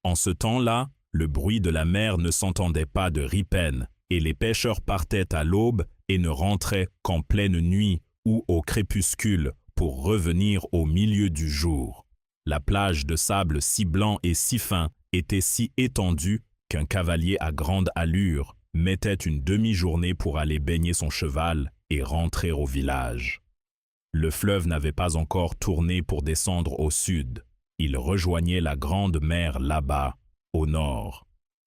En ce temps-là, le bruit de la mer ne s'entendait pas de Ripenne, et les pêcheurs partaient à l'aube et ne rentraient qu'en pleine nuit ou au crépuscule pour revenir au milieu du jour. La plage de sable si blanc et si fin était si étendue qu'un cavalier à grande allure mettait une demi-journée pour aller baigner son cheval et rentrer au village. Le fleuve n'avait pas encore tourné pour descendre au sud. Il rejoignait la grande mer là-bas, au nord.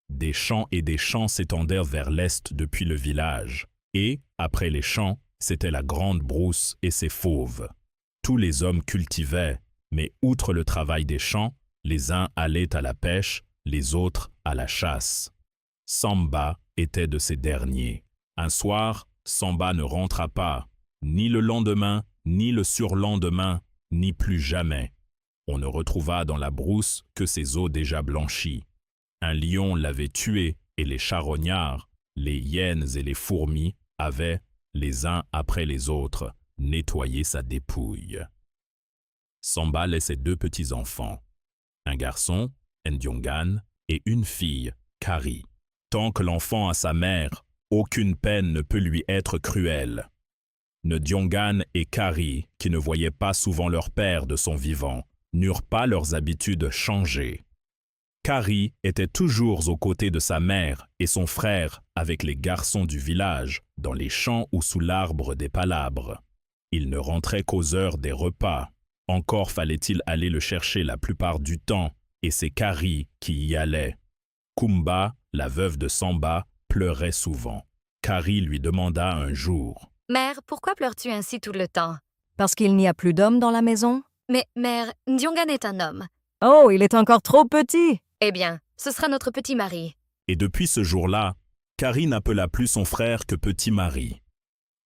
Des champs et des champs s'étendèrent vers l'est depuis le village, et, après les champs, c'était la grande brousse et ses fauves. Tous les hommes cultivaient, mais outre le travail des champs, les uns allaient à la pêche, les autres à la chasse. Samba était de ces derniers. Un soir, Samba ne rentra pas, ni le lendemain, ni le surlendemain, ni plus jamais. On ne retrouva dans la brousse que ses os déjà blanchis. Un lion l'avait tué et les charognards, les hyènes et les fourmis avaient, les uns après les autres, nettoyé sa dépouille. Samba laissait 2 petits-enfants, un garçon, Ndiongan, et une fille, Kari. Tant que l'enfant a sa mère, aucune peine ne peut lui être cruelle. Ndiongan et Kari, qui ne voyaient pas souvent leur père de son vivant, n'eurent pas leurs habitudes changées. Kari était toujours aux côtés de sa mère et son frère avec les garçons du village, dans les champs ou sous l'arbre des palabres. Il ne rentrait qu'aux heures des repas. Encore fallait-il aller le chercher la plupart du temps, et c'est Kari qui y allait. Kumba, la veuve de Samba, pleurait souvent. Kari lui demanda un jour: « Mère, pourquoi pleures-tu ainsi tout le temps? » »« Parce qu'il n'y a plus d'hommes dans la maison? » »« Mais, mère, Ndiongan est un homme. »« Oh, il est encore trop petit. » »« Eh bien, ce sera notre petit mari. » Et depuis ce jour-là, Kari n'appela plus son frère que petit mari.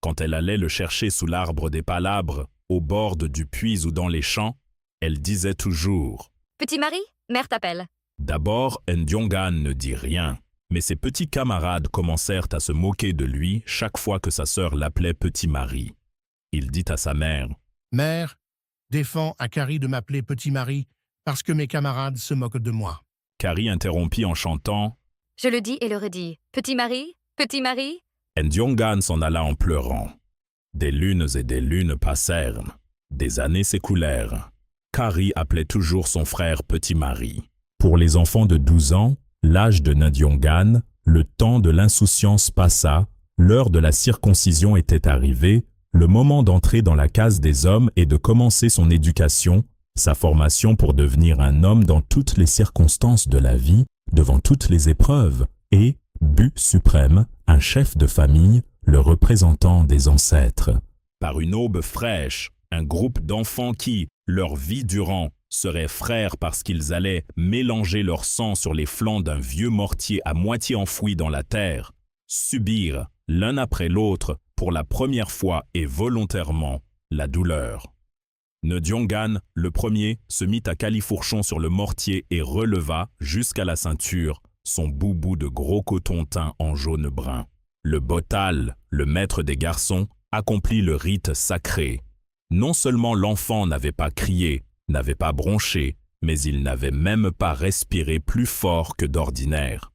Quand elle allait le chercher sous l'arbre des palabres, au bord du puits ou dans les champs, elle disait toujours: « Petit mari, mère t'appelle. » D'abord, Ndiongan ne dit rien, mais ses petits camarades commencèrent à se moquer de lui chaque fois que sa sœur l'appelait petit mari. Il dit à sa mère: « Mère, défends à Kari de m'appeler petit mari parce que mes camarades se moquent de moi. » Kari interrompit en chantant: « Je le dis et le redis. Petit mari, petit mari. » Ndiongan s'en alla en pleurant. Des lunes et des lunes passèrent. Des années s'écoulèrent. Kari appelait toujours son frère petit mari. Pour les enfants de 12 ans, l'âge de Ndiongan, le temps de l'insouciance passa, l'heure de la circoncision était arrivée, le moment d'entrer dans la case des hommes et de commencer son éducation, sa formation pour devenir un homme dans toutes les circonstances de la vie, devant toutes les épreuves, et, but suprême, un chef de famille, le représentant des ancêtres. Par une aube fraîche, un groupe d'enfants qui, leur vie durant, seraient frères parce qu'ils allaient mélanger leur sang sur les flancs d'un vieux mortier à moitié enfoui dans la terre, subirent, l'un après l'autre, pour la première fois et volontairement, la douleur. Ndiongan, le premier, se mit à califourchon sur le mortier et releva, jusqu'à la ceinture, son boubou de gros coton teint en jaune-brun. Le botal, le maître des garçons, accomplit le rite sacré. Non seulement l'enfant n'avait pas crié, n'avait pas bronché, mais il n'avait même pas respiré plus fort que d'ordinaire.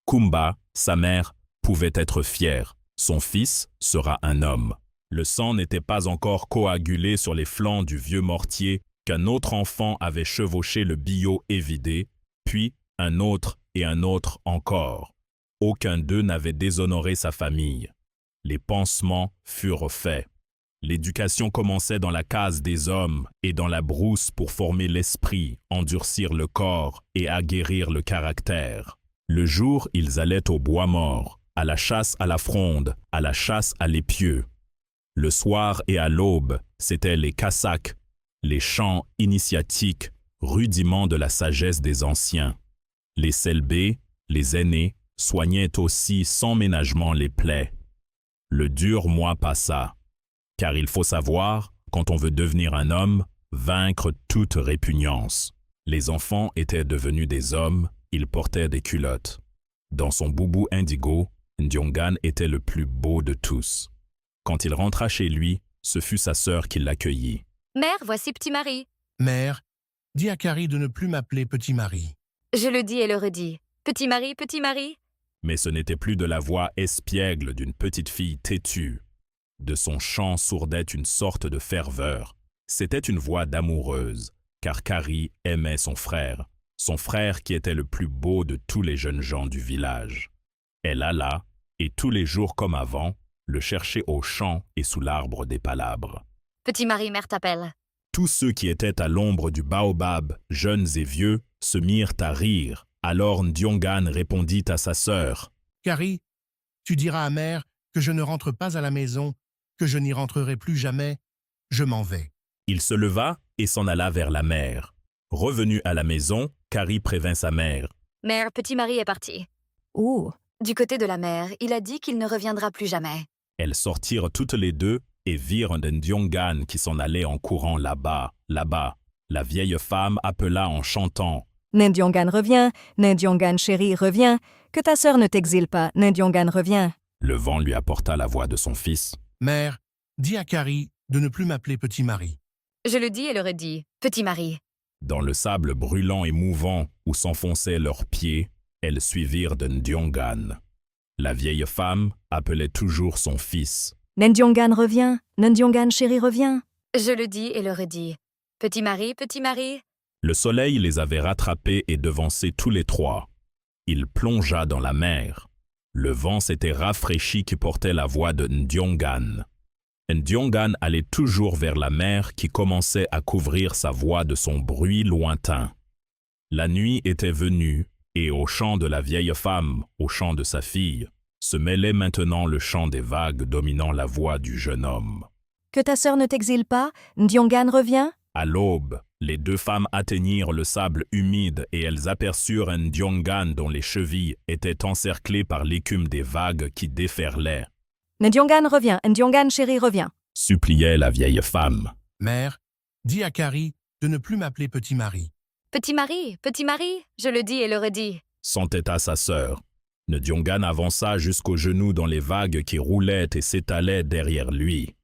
Kumba, sa mère, pouvait être fière. Son fils sera un homme. Le sang n'était pas encore coagulé sur les flancs du vieux mortier qu'un autre enfant avait chevauché le billot et vidé, puis un autre et un autre encore. Aucun d'eux n'avait déshonoré sa famille. Les pansements furent faits. L'éducation commençait dans la case des hommes et dans la brousse pour former l'esprit, endurcir le corps et aguerrir le caractère. Le jour, ils allaient au bois mort, à la chasse à la fronde, à la chasse à l'épieu. Le soir et à l'aube, c'étaient les cassacs, les chants initiatiques, rudiments de la sagesse des anciens. Les selbés, les aînés, soignaient aussi sans ménagement les plaies. Le dur mois passa. Car il faut savoir, quand on veut devenir un homme, vaincre toute répugnance. Les enfants étaient devenus des hommes, ils portaient des culottes. Dans son boubou indigo, Ndiongan était le plus beau de tous. Quand il rentra chez lui, ce fut sa sœur qui l'accueillit. « Mère, voici petit mari. »« Mère, dis à Kari de ne plus m'appeler petit mari. » Je le dis et le redis. Petit Marie, petit Marie. Mais ce n'était plus de la voix espiègle d'une petite fille têtue. De son chant sourdait une sorte de ferveur. C'était une voix d'amoureuse, car Carrie aimait son frère qui était le plus beau de tous les jeunes gens du village. Elle alla, et tous les jours comme avant, le chercher au champ et sous l'arbre des palabres. Petit Marie, mère t'appelle. Tous ceux qui étaient à l'ombre du baobab, jeunes et vieux, se mirent à rire. Alors Ndiongan répondit à sa sœur. « Carrie, tu diras à mère que je ne rentre pas à la maison, que je n'y rentrerai plus jamais. Je m'en vais. » Il se leva et s'en alla vers la mer. Revenu à la maison, Carrie prévint sa mère. Mère, petit Marie est parti. Où? Du côté de la mer, il a dit qu'il ne reviendra plus jamais. Elles sortirent toutes les deux et virent Ndiongan qui s'en allait en courant là-bas, là-bas. La vieille femme appela en chantant. Ndiongan revient, Ndiongan chéri revient. Que ta sœur ne t'exile pas, Ndiongan revient. Le vent lui apporta la voix de son fils. « Mère, dis à Carrie de ne plus m'appeler Petit Marie. » Je le dis et le redis. Petit Marie. Dans le sable brûlant et mouvant où s'enfonçaient leurs pieds, elles suivirent Ndiongan. La vieille femme appelait toujours son fils. Ndiongan revient, Ndiongan chéri revient. Je le dis et le redis. Petit Marie, petit Marie. Le soleil les avait rattrapés et devancés tous les trois. Il plongea dans la mer. Le vent s'était rafraîchi qui portait la voix de Ndiongan. Ndiongan allait toujours vers la mer qui commençait à couvrir sa voix de son bruit lointain. La nuit était venue, et au chant de la vieille femme, au chant de sa fille, se mêlait maintenant le chant des vagues dominant la voix du jeune homme. Que ta sœur ne t'exile pas, Ndiongan revient. À l'aube, les deux femmes atteignirent le sable humide et elles aperçurent Ndiongan dont les chevilles étaient encerclées par l'écume des vagues qui déferlaient. Ndiongan revient, Ndiongan chéri revient. Suppliait la vieille femme. « Mère, dis à Carrie de ne plus m'appeler Petit Marie. » Petit Marie, petit Marie. Je le dis et le redis. S'entêta sa sœur. Ndiongan avança jusqu'aux genoux dans les vagues qui roulaient et s'étalaient derrière lui.